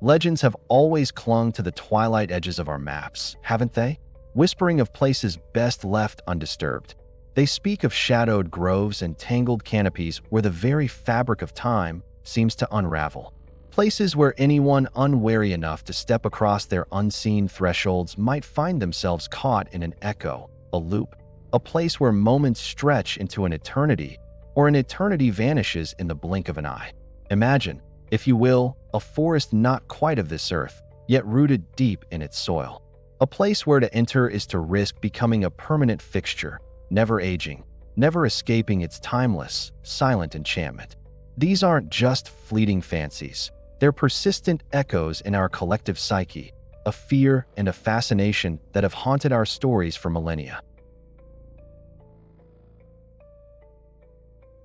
Legends have always clung to the twilight edges of our maps, haven't they? Whispering of places best left undisturbed. They speak of shadowed groves and tangled canopies where the very fabric of time seems to unravel. Places where anyone unwary enough to step across their unseen thresholds might find themselves caught in an echo, a loop, a place where moments stretch into an eternity, or an eternity vanishes in the blink of an eye. Imagine, if you will, a forest not quite of this earth, yet rooted deep in its soil. A place where to enter is to risk becoming a permanent fixture, never aging, never escaping its timeless, silent enchantment. These aren't just fleeting fancies. They're persistent echoes in our collective psyche, a fear and a fascination that have haunted our stories for millennia.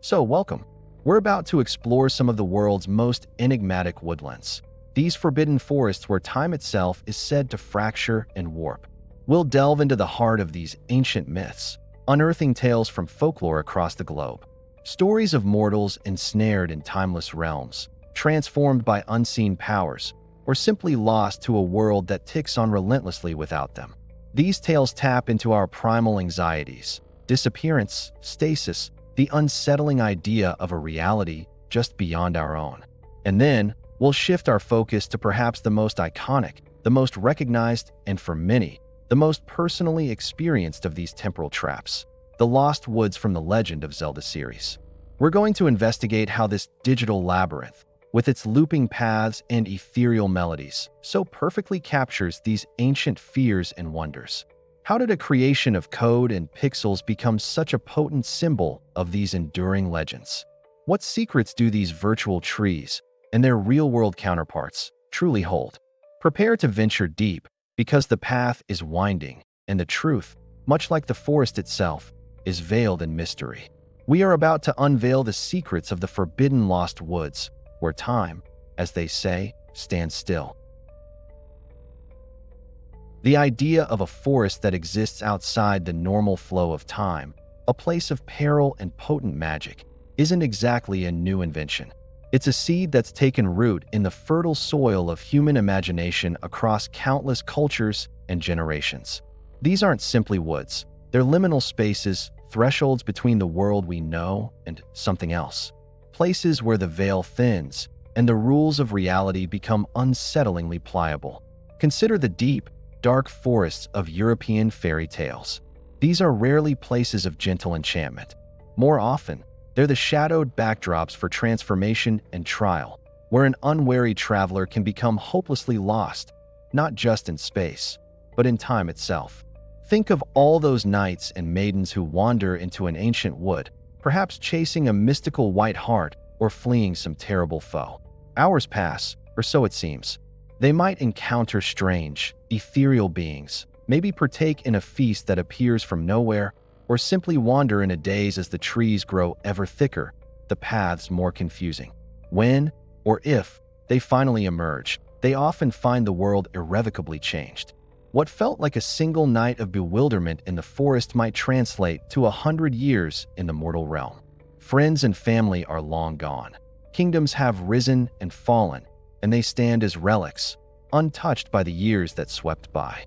So, welcome. We're about to explore some of the world's most enigmatic woodlands. These forbidden forests where time itself is said to fracture and warp. We'll delve into the heart of these ancient myths, unearthing tales from folklore across the globe. Stories of mortals ensnared in timeless realms, transformed by unseen powers, or simply lost to a world that ticks on relentlessly without them. These tales tap into our primal anxieties, disappearance, stasis, the unsettling idea of a reality just beyond our own. And then, we'll shift our focus to perhaps the most iconic, the most recognized, and for many, the most personally experienced of these temporal traps, the Lost Woods from the Legend of Zelda series. We're going to investigate how this digital labyrinth, with its looping paths and ethereal melodies, so perfectly captures these ancient fears and wonders. How did a creation of code and pixels become such a potent symbol of these enduring legends? What secrets do these virtual trees and their real-world counterparts truly hold? Prepare to venture deep, because the path is winding, and the truth, much like the forest itself, is veiled in mystery. We are about to unveil the secrets of the forbidden Lost Woods, where time, as they say, stands still. The idea of a forest that exists outside the normal flow of time, a place of peril and potent magic, isn't exactly a new invention. It's a seed that's taken root in the fertile soil of human imagination across countless cultures and generations. These aren't simply woods. They're liminal spaces, thresholds between the world we know and something else. Places where the veil thins and the rules of reality become unsettlingly pliable. Consider the deep, dark forests of European fairy tales. These are rarely places of gentle enchantment. More often, they're the shadowed backdrops for transformation and trial, where an unwary traveler can become hopelessly lost, not just in space, but in time itself. Think of all those knights and maidens who wander into an ancient wood, perhaps chasing a mystical white hart or fleeing some terrible foe. Hours pass, or so it seems. They might encounter strange, ethereal beings, maybe partake in a feast that appears from nowhere, or simply wander in a daze as the trees grow ever thicker, the paths more confusing. When, or if, they finally emerge, they often find the world irrevocably changed. What felt like a single night of bewilderment in the forest might translate to 100 years in the mortal realm. Friends and family are long gone. Kingdoms have risen and fallen, and they stand as relics, untouched by the years that swept by.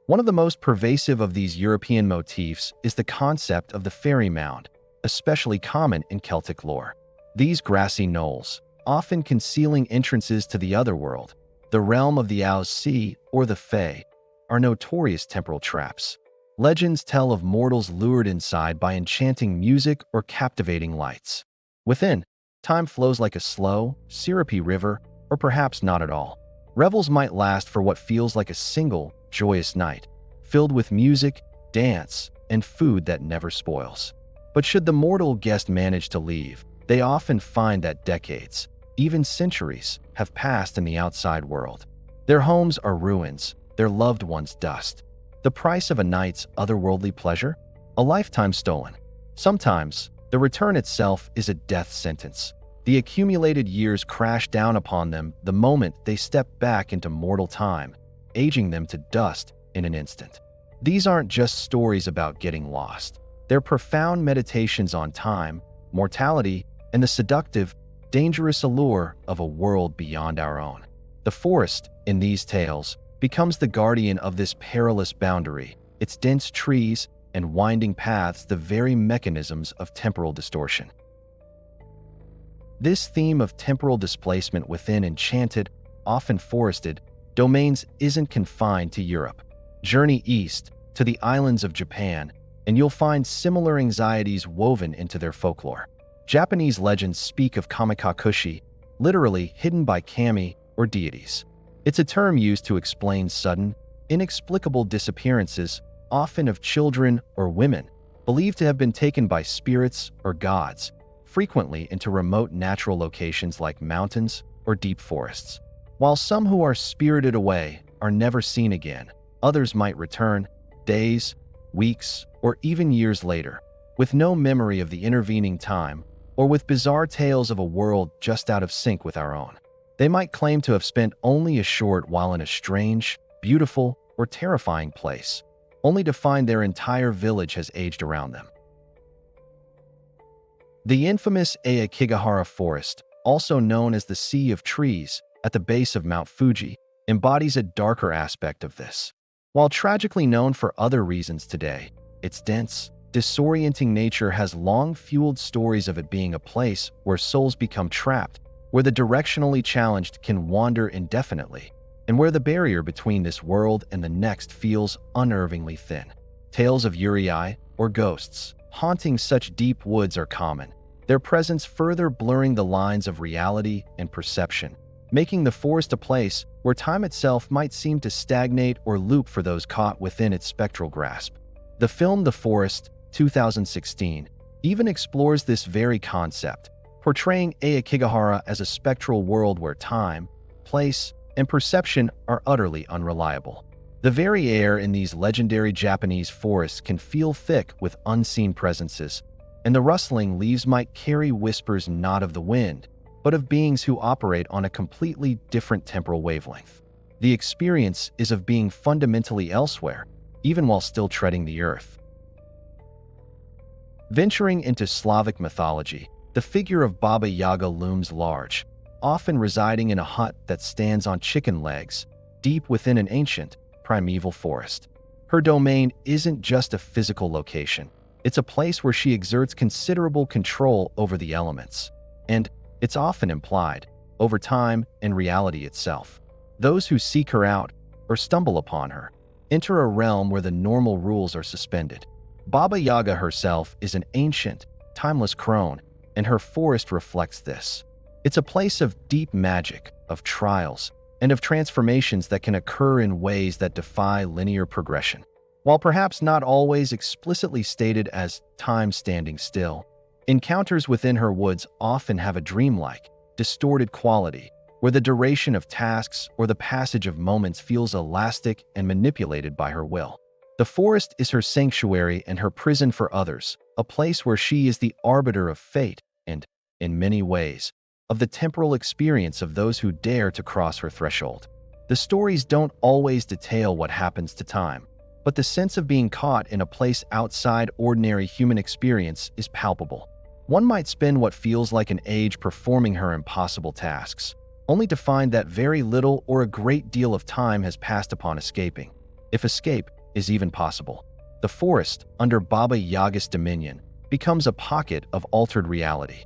One of the most pervasive of these European motifs is the concept of the fairy mound, especially common in Celtic lore. These grassy knolls, often concealing entrances to the otherworld, the realm of the Sea or the Fae, are notorious temporal traps. Legends tell of mortals lured inside by enchanting music or captivating lights. Within, time flows like a slow, syrupy river, or perhaps not at all. Revels might last for what feels like a single, joyous night, filled with music, dance, and food that never spoils. But should the mortal guest manage to leave, they often find that decades, even centuries, have passed in the outside world. Their homes are ruins, their loved ones dust. The price of a night's otherworldly pleasure? A lifetime stolen. Sometimes, the return itself is a death sentence. The accumulated years crash down upon them the moment they step back into mortal time, aging them to dust in an instant. These aren't just stories about getting lost. They're profound meditations on time, mortality, and the seductive, dangerous allure of a world beyond our own. The forest, in these tales, becomes the guardian of this perilous boundary, its dense trees and winding paths the very mechanisms of temporal distortion. This theme of temporal displacement within enchanted, often forested, domains isn't confined to Europe. Journey east to the islands of Japan, and you'll find similar anxieties woven into their folklore. Japanese legends speak of kamikakushi, literally hidden by kami or deities. It's a term used to explain sudden, inexplicable disappearances, often of children or women, believed to have been taken by spirits or gods, frequently into remote natural locations like mountains or deep forests. While some who are spirited away are never seen again, others might return days, weeks, or even years later, with no memory of the intervening time, or with bizarre tales of a world just out of sync with our own. They might claim to have spent only a short while in a strange, beautiful, or terrifying place, only to find their entire village has aged around them. The infamous Aokigahara Forest, also known as the Sea of Trees, at the base of Mount Fuji, embodies a darker aspect of this. While tragically known for other reasons today, its dense, disorienting nature has long fueled stories of it being a place where souls become trapped, where the directionally challenged can wander indefinitely, and where the barrier between this world and the next feels unnervingly thin. Tales of Yurei, or ghosts, haunting such deep woods are common, their presence further blurring the lines of reality and perception, making the forest a place where time itself might seem to stagnate or loop for those caught within its spectral grasp. The film The Forest, 2016, even explores this very concept, portraying Aokigahara as a spectral world where time, place, and perception are utterly unreliable. The very air in these legendary Japanese forests can feel thick with unseen presences, and the rustling leaves might carry whispers not of the wind, but of beings who operate on a completely different temporal wavelength. The experience is of being fundamentally elsewhere, even while still treading the earth. Venturing into Slavic mythology, the figure of Baba Yaga looms large, often residing in a hut that stands on chicken legs, deep within an ancient, primeval forest. Her domain isn't just a physical location, it's a place where she exerts considerable control over the elements, and, it's often implied, over time and reality itself. Those who seek her out, or stumble upon her, enter a realm where the normal rules are suspended. Baba Yaga herself is an ancient, timeless crone, and her forest reflects this. It's a place of deep magic, of trials, and of transformations that can occur in ways that defy linear progression. While perhaps not always explicitly stated as time standing still, encounters within her woods often have a dreamlike, distorted quality, where the duration of tasks or the passage of moments feels elastic and manipulated by her will. The forest is her sanctuary and her prison for others, a place where she is the arbiter of fate and, in many ways, of the temporal experience of those who dare to cross her threshold. The stories don't always detail what happens to time, but the sense of being caught in a place outside ordinary human experience is palpable. One might spend what feels like an age performing her impossible tasks, only to find that very little or a great deal of time has passed upon escaping, if escape is even possible. The forest, under Baba Yaga's dominion, becomes a pocket of altered reality.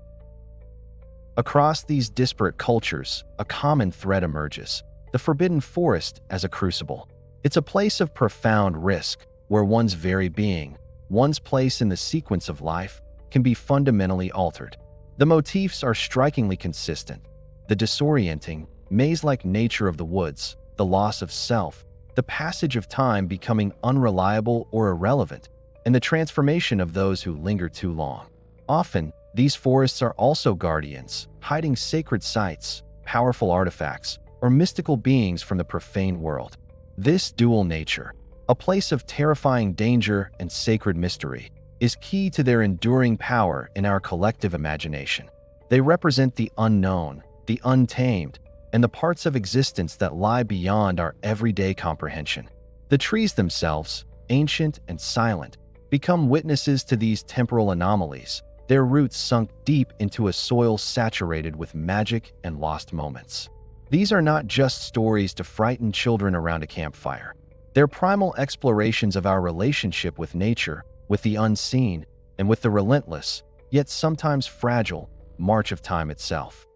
Across these disparate cultures, a common thread emerges: the forbidden forest as a crucible. It's a place of profound risk, where one's very being, one's place in the sequence of life, can be fundamentally altered. The motifs are strikingly consistent: the disorienting, maze-like nature of the woods, the loss of self, the passage of time becoming unreliable or irrelevant, and the transformation of those who linger too long. Often, these forests are also guardians, hiding sacred sites, powerful artifacts, or mystical beings from the profane world. This dual nature, a place of terrifying danger and sacred mystery, is key to their enduring power in our collective imagination. They represent the unknown, the untamed, and the parts of existence that lie beyond our everyday comprehension. The trees themselves, ancient and silent, become witnesses to these temporal anomalies, their roots sunk deep into a soil saturated with magic and lost moments. These are not just stories to frighten children around a campfire. They're primal explorations of our relationship with nature, with the unseen, and with the relentless, yet sometimes fragile, march of time itself.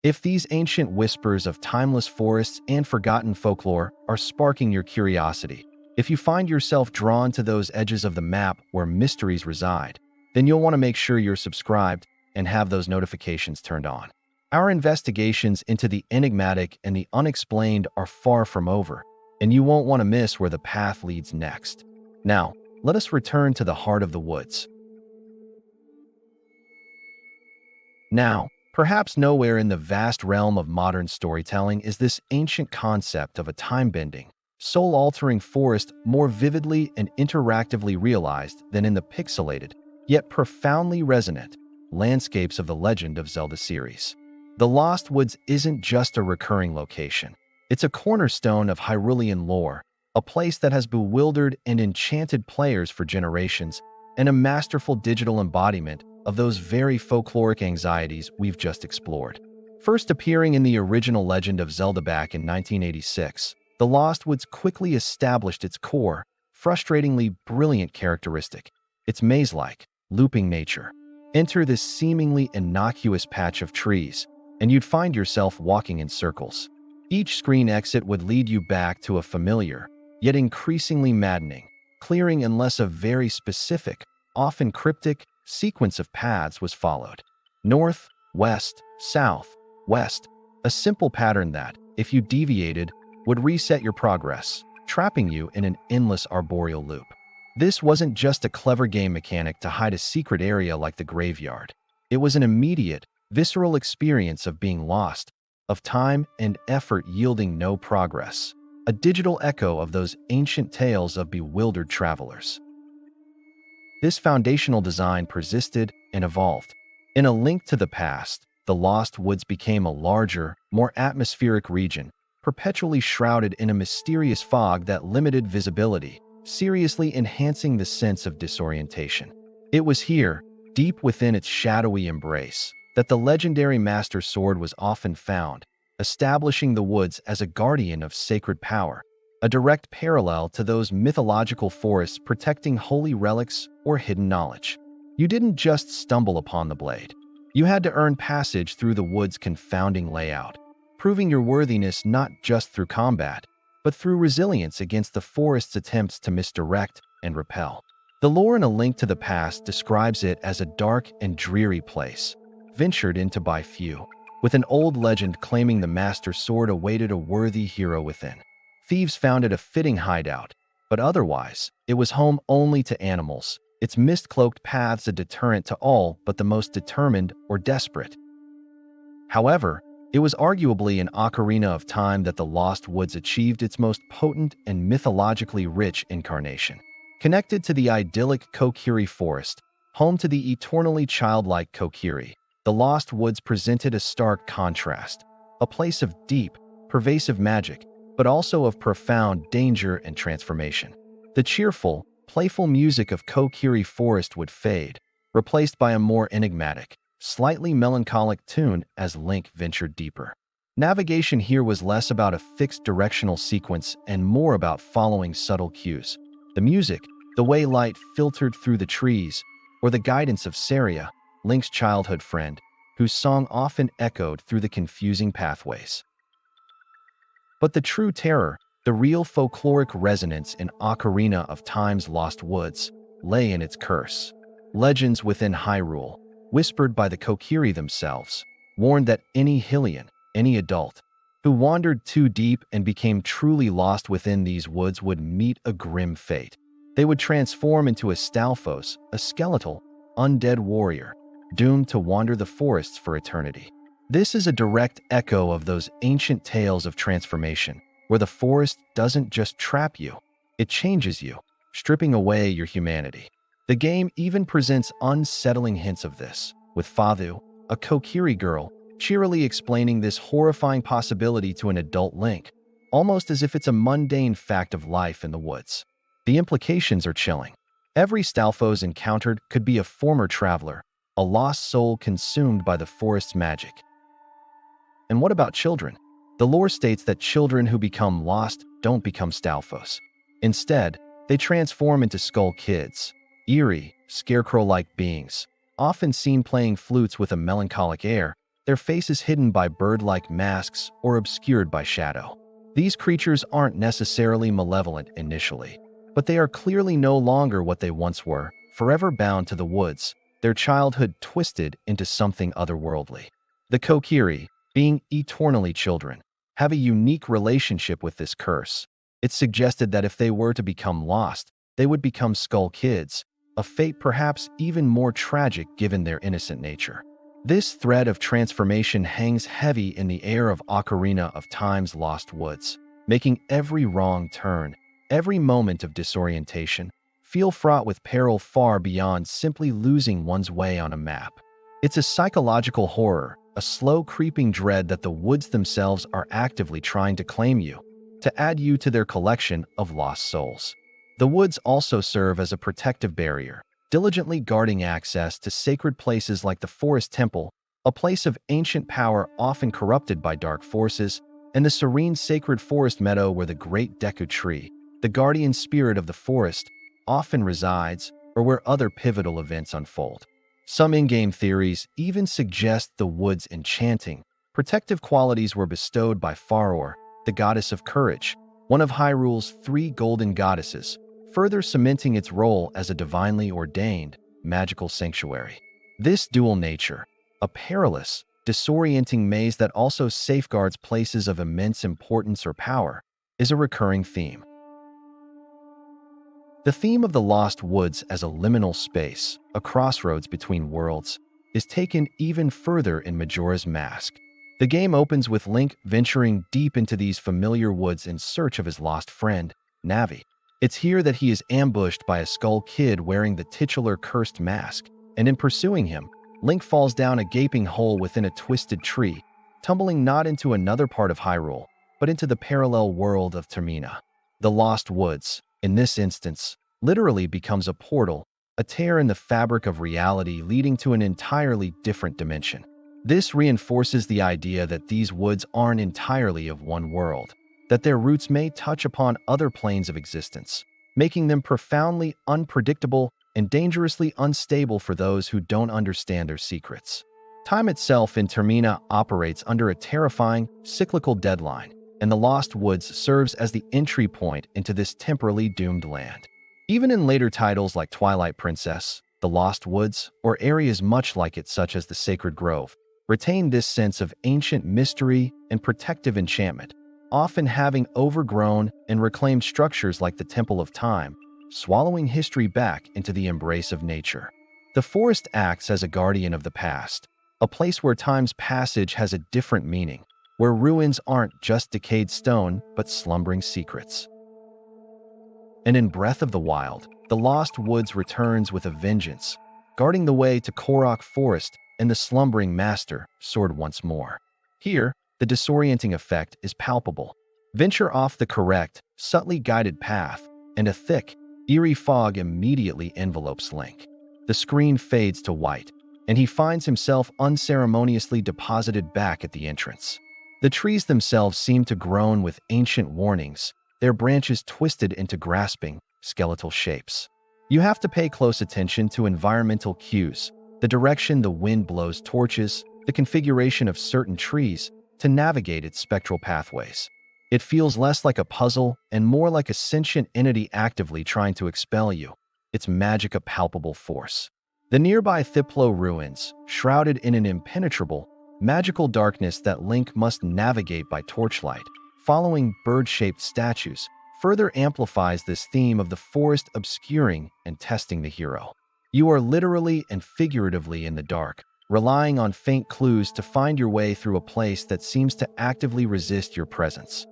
If these ancient whispers of timeless forests and forgotten folklore are sparking your curiosity, if you find yourself drawn to those edges of the map where mysteries reside, then you'll want to make sure you're subscribed and have those notifications turned on. Our investigations into the enigmatic and the unexplained are far from over, and you won't want to miss where the path leads next. Now, let us return to the heart of the woods. Now, perhaps nowhere in the vast realm of modern storytelling is this ancient concept of a time-bending, soul-altering forest more vividly and interactively realized than in the pixelated, yet profoundly resonant, landscapes of the Legend of Zelda series. The Lost Woods isn't just a recurring location. It's a cornerstone of Hyrulean lore, a place that has bewildered and enchanted players for generations, and a masterful digital embodiment of those very folkloric anxieties we've just explored. First appearing in the original Legend of Zelda back in 1986, The Lost Woods quickly established its core, frustratingly brilliant characteristic: its maze-like, looping nature. Enter this seemingly innocuous patch of trees, and you'd find yourself walking in circles. Each screen exit would lead you back to a familiar, yet increasingly maddening, clearing unless a very specific, often cryptic, sequence of paths was followed. North, west, south, west, a simple pattern that, if you deviated, would reset your progress, trapping you in an endless arboreal loop. This wasn't just a clever game mechanic to hide a secret area like the graveyard. It was an immediate, visceral experience of being lost, of time and effort yielding no progress, a digital echo of those ancient tales of bewildered travelers. This foundational design persisted and evolved. In a link to the past, the Lost Woods became a larger, more atmospheric region, perpetually shrouded in a mysterious fog that limited visibility, seriously enhancing the sense of disorientation. It was here, deep within its shadowy embrace, that the legendary Master Sword was often found, establishing the woods as a guardian of sacred power, a direct parallel to those mythological forests protecting holy relics or hidden knowledge. You didn't just stumble upon the blade. You had to earn passage through the wood's confounding layout, proving your worthiness not just through combat, but through resilience against the forest's attempts to misdirect and repel. The lore in A Link to the Past describes it as a dark and dreary place, ventured into by few, with an old legend claiming the Master Sword awaited a worthy hero within. Thieves found it a fitting hideout, but otherwise, it was home only to animals, its mist-cloaked paths a deterrent to all but the most determined or desperate. However, it was arguably an ocarina of time that the Lost Woods achieved its most potent and mythologically rich incarnation. Connected to the idyllic Kokiri Forest, home to the eternally childlike Kokiri, the Lost Woods presented a stark contrast, a place of deep, pervasive magic, but also of profound danger and transformation. The cheerful, playful music of Kokiri Forest would fade, replaced by a more enigmatic, slightly melancholic tune as Link ventured deeper. Navigation here was less about a fixed directional sequence and more about following subtle cues. The music, the way light filtered through the trees, or the guidance of Saria, Link's childhood friend, whose song often echoed through the confusing pathways. But the true terror, the real folkloric resonance in Ocarina of Time's Lost Woods, lay in its curse. Legends within Hyrule, whispered by the Kokiri themselves, warned that any Hylian, any adult, who wandered too deep and became truly lost within these woods would meet a grim fate. They would transform into a Stalfos, a skeletal, undead warrior, doomed to wander the forests for eternity. This is a direct echo of those ancient tales of transformation, where the forest doesn't just trap you, it changes you, stripping away your humanity. The game even presents unsettling hints of this, with Fathu, a Kokiri girl, cheerily explaining this horrifying possibility to an adult Link, almost as if it's a mundane fact of life in the woods. The implications are chilling. Every Stalfos encountered could be a former traveler, a lost soul consumed by the forest's magic. And what about children? The lore states that children who become lost don't become Stalfos. Instead, they transform into skull kids, eerie, scarecrow-like beings, often seen playing flutes with a melancholic air, their faces hidden by bird-like masks or obscured by shadow. These creatures aren't necessarily malevolent initially, but they are clearly no longer what they once were, forever bound to the woods, their childhood twisted into something otherworldly. The Kokiri, being eternally children, have a unique relationship with this curse. It's suggested that if they were to become lost, they would become skull kids, a fate perhaps even more tragic given their innocent nature. This thread of transformation hangs heavy in the air of Ocarina of Time's Lost Woods, making every wrong turn, every moment of disorientation, feel fraught with peril far beyond simply losing one's way on a map. It's a psychological horror, a slow creeping dread that the woods themselves are actively trying to claim you, to add you to their collection of lost souls. The woods also serve as a protective barrier, diligently guarding access to sacred places like the Forest Temple, a place of ancient power often corrupted by dark forces, and the serene sacred forest meadow where the great Deku tree, the guardian spirit of the forest, often resides, or where other pivotal events unfold. Some in-game theories even suggest the wood's enchanting, protective qualities were bestowed by Faror, the goddess of courage, one of Hyrule's 3 golden goddesses, further cementing its role as a divinely ordained, magical sanctuary. This dual nature, a perilous, disorienting maze that also safeguards places of immense importance or power, is a recurring theme. The theme of the Lost Woods as a liminal space, a crossroads between worlds, is taken even further in Majora's Mask. The game opens with Link venturing deep into these familiar woods in search of his lost friend, Navi. It's here that he is ambushed by a skull kid wearing the titular cursed mask, and in pursuing him, Link falls down a gaping hole within a twisted tree, tumbling not into another part of Hyrule, but into the parallel world of Termina. The Lost Woods, in this instance, literally becomes a portal, a tear in the fabric of reality leading to an entirely different dimension. This reinforces the idea that these woods aren't entirely of one world, that their roots may touch upon other planes of existence, making them profoundly unpredictable and dangerously unstable for those who don't understand their secrets. Time itself in Termina operates under a terrifying, cyclical deadline, and the Lost Woods serves as the entry point into this temporally doomed land. Even in later titles like Twilight Princess, the Lost Woods, or areas much like it such as the Sacred Grove, retain this sense of ancient mystery and protective enchantment, often having overgrown and reclaimed structures like the Temple of Time, swallowing history back into the embrace of nature. The forest acts as a guardian of the past, a place where time's passage has a different meaning, where ruins aren't just decayed stone but slumbering secrets. And in Breath of the Wild, the Lost Woods returns with a vengeance, guarding the way to Korok Forest and the slumbering master Sword once more. Here, the disorienting effect is palpable. Venture off the correct, subtly guided path, and a thick, eerie fog immediately envelopes Link. The screen fades to white, and he finds himself unceremoniously deposited back at the entrance. The trees themselves seem to groan with ancient warnings, their branches twisted into grasping, skeletal shapes. You have to pay close attention to environmental cues, the direction the wind blows torches, the configuration of certain trees, to navigate its spectral pathways. It feels less like a puzzle and more like a sentient entity actively trying to expel you, its magic a palpable force. The nearby Thiplo ruins, shrouded in an impenetrable, magical darkness that Link must navigate by torchlight, following bird-shaped statues, further amplifies this theme of the forest obscuring and testing the hero. You are literally and figuratively in the dark, relying on faint clues to find your way through a place that seems to actively resist your presence.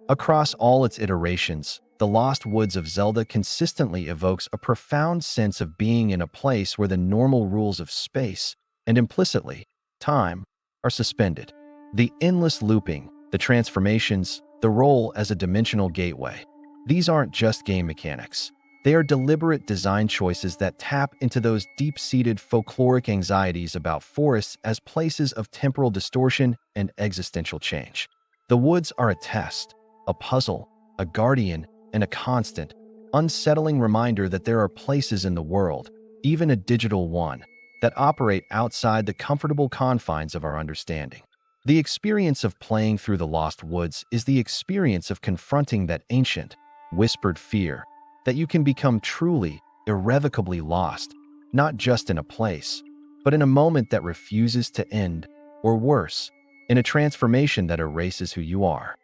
Across all its iterations, the Lost Woods of Zelda consistently evokes a profound sense of being in a place where the normal rules of space, and implicitly, time, are suspended. The endless looping, the transformations, the role as a dimensional gateway. These aren't just game mechanics. They are deliberate design choices that tap into those deep-seated folkloric anxieties about forests as places of temporal distortion and existential change. The woods are a test, a puzzle, a guardian, and a constant, unsettling reminder that there are places in the world, even a digital one, that operate outside the comfortable confines of our understanding. The experience of playing through the Lost Woods is the experience of confronting that ancient, whispered fear that you can become truly, irrevocably lost, not just in a place, but in a moment that refuses to end, or worse, in a transformation that erases who you are.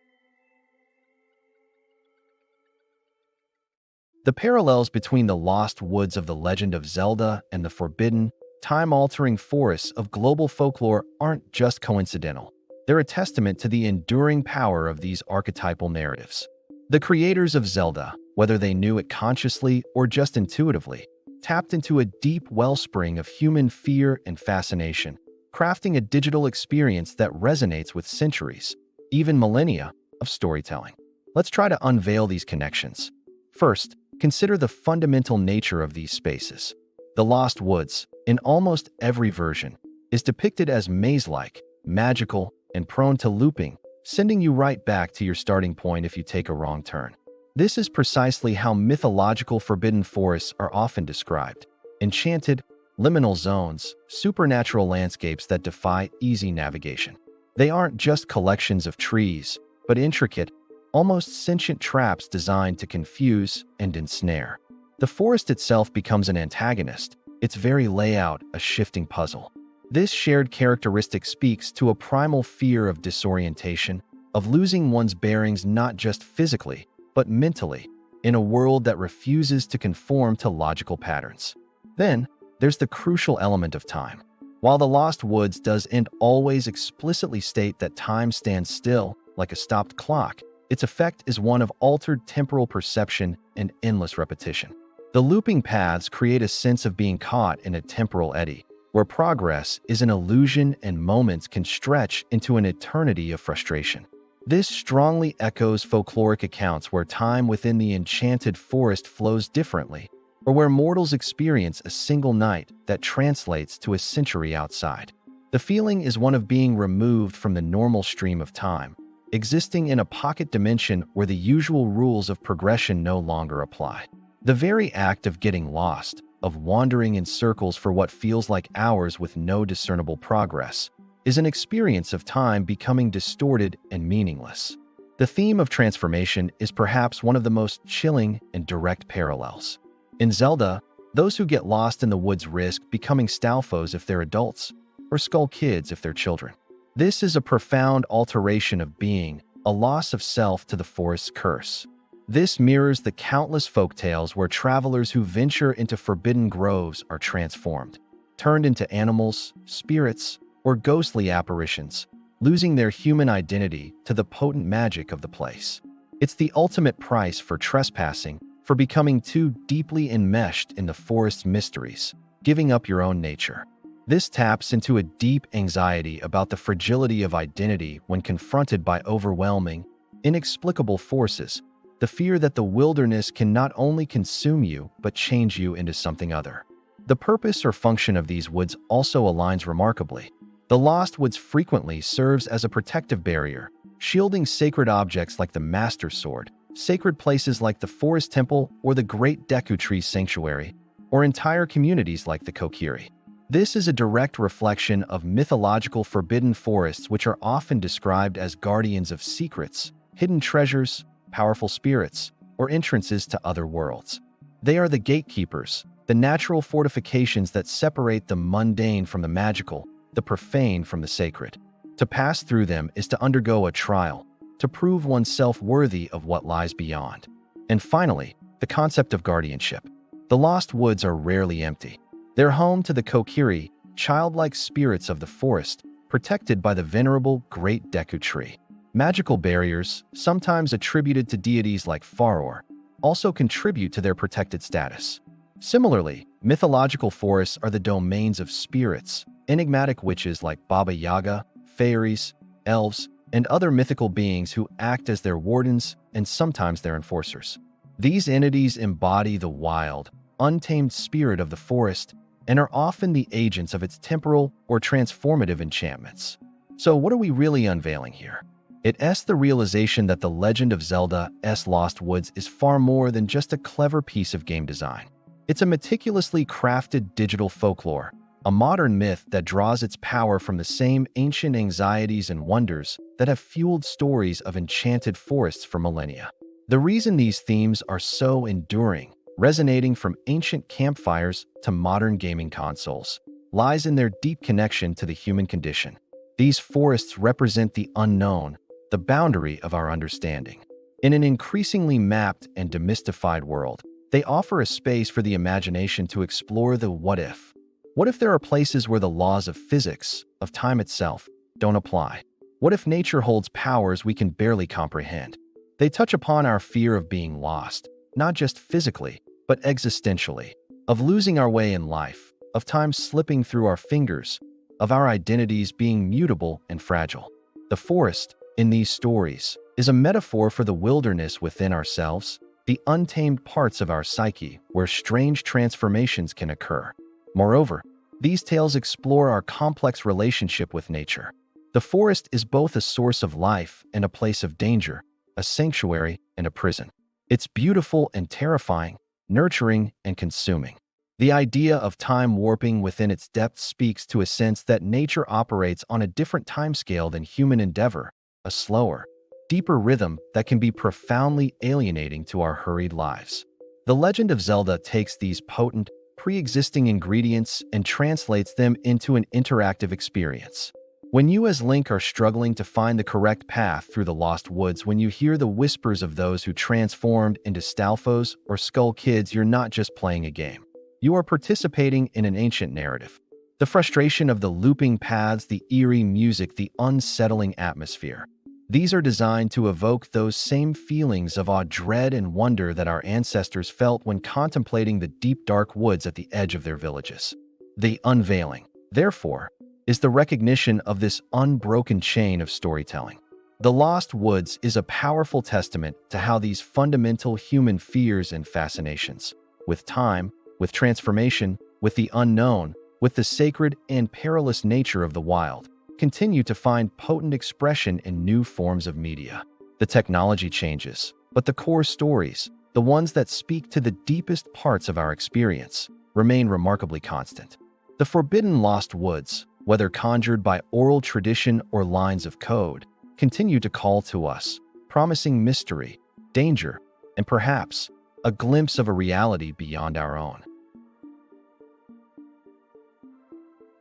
The parallels between the lost woods of The Legend of Zelda and the forbidden, time-altering forests of global folklore aren't just coincidental. They're a testament to the enduring power of these archetypal narratives. The creators of Zelda, whether they knew it consciously or just intuitively, tapped into a deep wellspring of human fear and fascination, crafting a digital experience that resonates with centuries, even millennia, of storytelling. Let's try to unveil these connections. First, consider the fundamental nature of these spaces. The Lost Woods, in almost every version, is depicted as maze-like, magical, and prone to looping, sending you right back to your starting point if you take a wrong turn. This is precisely how mythological forbidden forests are often described: enchanted, liminal zones, supernatural landscapes that defy easy navigation. They aren't just collections of trees, but intricate, almost sentient traps designed to confuse and ensnare. The forest itself becomes an antagonist, its very layout a shifting puzzle. This shared characteristic speaks to a primal fear of disorientation, of losing one's bearings not just physically, but mentally, in a world that refuses to conform to logical patterns. Then, there's the crucial element of time. While The Lost Woods doesn't always explicitly state that time stands still, like a stopped clock, its effect is one of altered temporal perception and endless repetition. The looping paths create a sense of being caught in a temporal eddy, where progress is an illusion and moments can stretch into an eternity of frustration. This strongly echoes folkloric accounts where time within the enchanted forest flows differently, or where mortals experience a single night that translates to a century outside. The feeling is one of being removed from the normal stream of time, existing in a pocket dimension where the usual rules of progression no longer apply. The very act of getting lost, of wandering in circles for what feels like hours with no discernible progress, is an experience of time becoming distorted and meaningless. The theme of transformation is perhaps one of the most chilling and direct parallels. In Zelda, those who get lost in the woods risk becoming Stalfos if they're adults, or Skull Kids if they're children. This is a profound alteration of being, a loss of self to the forest's curse. This mirrors the countless folktales where travelers who venture into forbidden groves are transformed, turned into animals, spirits, or ghostly apparitions, losing their human identity to the potent magic of the place. It's the ultimate price for trespassing, for becoming too deeply enmeshed in the forest's mysteries, giving up your own nature. This taps into a deep anxiety about the fragility of identity when confronted by overwhelming, inexplicable forces, the fear that the wilderness can not only consume you but change you into something other. The purpose or function of these woods also aligns remarkably. The Lost Woods frequently serves as a protective barrier, shielding sacred objects like the Master Sword, sacred places like the Forest Temple or the Great Deku Tree Sanctuary, or entire communities like the Kokiri. This is a direct reflection of mythological forbidden forests, which are often described as guardians of secrets, hidden treasures, powerful spirits, or entrances to other worlds. They are the gatekeepers, the natural fortifications that separate the mundane from the magical, the profane from the sacred. To pass through them is to undergo a trial, to prove oneself worthy of what lies beyond. And finally, the concept of guardianship. The Lost Woods are rarely empty. They're home to the Kokiri, childlike spirits of the forest, protected by the venerable Great Deku Tree. Magical barriers, sometimes attributed to deities like Faror, also contribute to their protected status. Similarly, mythological forests are the domains of spirits, enigmatic witches like Baba Yaga, fairies, elves, and other mythical beings who act as their wardens and sometimes their enforcers. These entities embody the wild, untamed spirit of the forest and are often the agents of its temporal or transformative enchantments. So what are we really unveiling here? It's the realization that The Legend of Zelda's Lost Woods is far more than just a clever piece of game design. It's a meticulously crafted digital folklore, a modern myth that draws its power from the same ancient anxieties and wonders that have fueled stories of enchanted forests for millennia. The reason these themes are so enduring, resonating from ancient campfires to modern gaming consoles, lies in their deep connection to the human condition. These forests represent the unknown, the boundary of our understanding. In an increasingly mapped and demystified world, they offer a space for the imagination to explore the what if. What if there are places where the laws of physics, of time itself, don't apply? What if nature holds powers we can barely comprehend? They touch upon our fear of being lost, not just physically, but existentially, of losing our way in life, of time slipping through our fingers, of our identities being mutable and fragile. The forest, in these stories, is a metaphor for the wilderness within ourselves, the untamed parts of our psyche where strange transformations can occur. Moreover, these tales explore our complex relationship with nature. The forest is both a source of life and a place of danger, a sanctuary and a prison. It's beautiful and terrifying, nurturing and consuming. The idea of time warping within its depths speaks to a sense that nature operates on a different timescale than human endeavor, a slower, deeper rhythm that can be profoundly alienating to our hurried lives. The Legend of Zelda takes these potent, pre-existing ingredients and translates them into an interactive experience. When you as Link are struggling to find the correct path through the Lost Woods, when you hear the whispers of those who transformed into Stalfos or Skull Kids, you're not just playing a game. You are participating in an ancient narrative. The frustration of the looping paths, the eerie music, the unsettling atmosphere. These are designed to evoke those same feelings of awe, dread, and wonder that our ancestors felt when contemplating the deep, dark woods at the edge of their villages. The unveiling, therefore, is the recognition of this unbroken chain of storytelling. The Lost Woods is a powerful testament to how these fundamental human fears and fascinations, with time, with transformation, with the unknown, with the sacred and perilous nature of the wild, continue to find potent expression in new forms of media. The technology changes, but the core stories, the ones that speak to the deepest parts of our experience, remain remarkably constant. The forbidden Lost Woods, whether conjured by oral tradition or lines of code, continue to call to us, promising mystery, danger, and perhaps a glimpse of a reality beyond our own.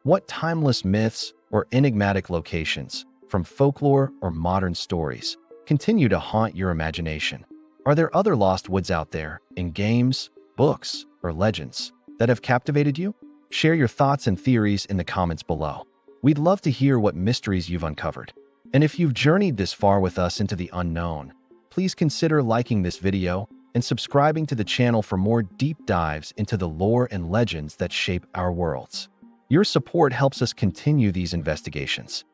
What timeless myths or enigmatic locations, from folklore or modern stories, continue to haunt your imagination? Are there other lost woods out there, in games, books, or legends, that have captivated you? Share your thoughts and theories in the comments below. We'd love to hear what mysteries you've uncovered. And if you've journeyed this far with us into the unknown, please consider liking this video and subscribing to the channel for more deep dives into the lore and legends that shape our worlds. Your support helps us continue these investigations.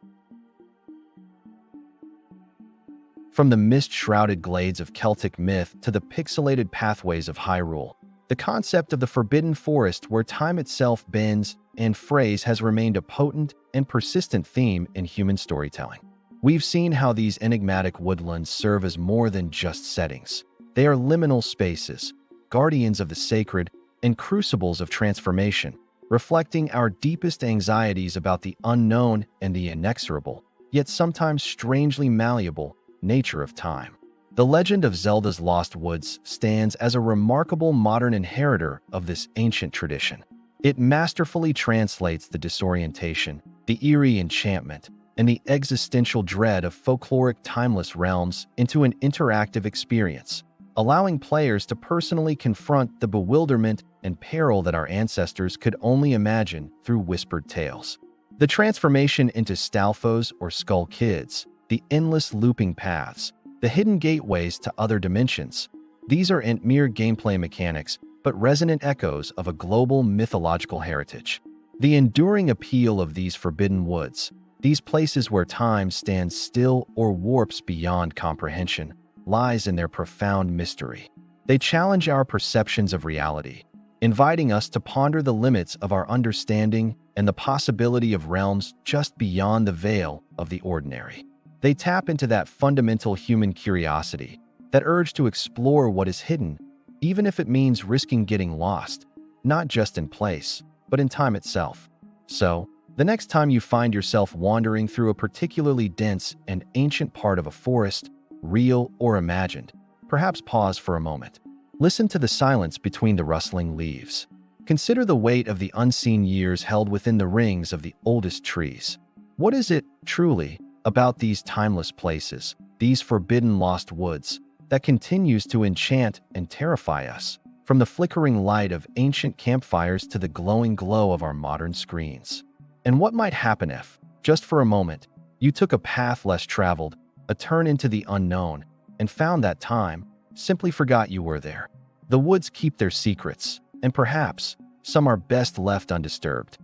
From the mist-shrouded glades of Celtic myth to the pixelated pathways of Hyrule, the concept of the forbidden forest where time itself bends and frays has remained a potent and persistent theme in human storytelling. We've seen how these enigmatic woodlands serve as more than just settings. They are liminal spaces, guardians of the sacred, and crucibles of transformation, reflecting our deepest anxieties about the unknown and the inexorable, yet sometimes strangely malleable, nature of time. The Legend of Zelda's Lost Woods stands as a remarkable modern inheritor of this ancient tradition. It masterfully translates the disorientation, the eerie enchantment, and the existential dread of folkloric timeless realms into an interactive experience, allowing players to personally confront the bewilderment and peril that our ancestors could only imagine through whispered tales. The transformation into Stalfos or Skull Kids, the endless looping paths, the hidden gateways to other dimensions, these aren't mere gameplay mechanics, but resonant echoes of a global mythological heritage. The enduring appeal of these forbidden woods, these places where time stands still or warps beyond comprehension, lies in their profound mystery. They challenge our perceptions of reality, inviting us to ponder the limits of our understanding and the possibility of realms just beyond the veil of the ordinary. They tap into that fundamental human curiosity, that urge to explore what is hidden, even if it means risking getting lost, not just in place, but in time itself. So, the next time you find yourself wandering through a particularly dense and ancient part of a forest, real or imagined, perhaps pause for a moment. Listen to the silence between the rustling leaves. Consider the weight of the unseen years held within the rings of the oldest trees. What is it, truly, about these timeless places, these forbidden lost woods, that continues to enchant and terrify us, from the flickering light of ancient campfires to the glowing glow of our modern screens? And what might happen if, just for a moment, you took a path less traveled, a turn into the unknown, and found that time simply forgot you were there? The woods keep their secrets, and perhaps some are best left undisturbed.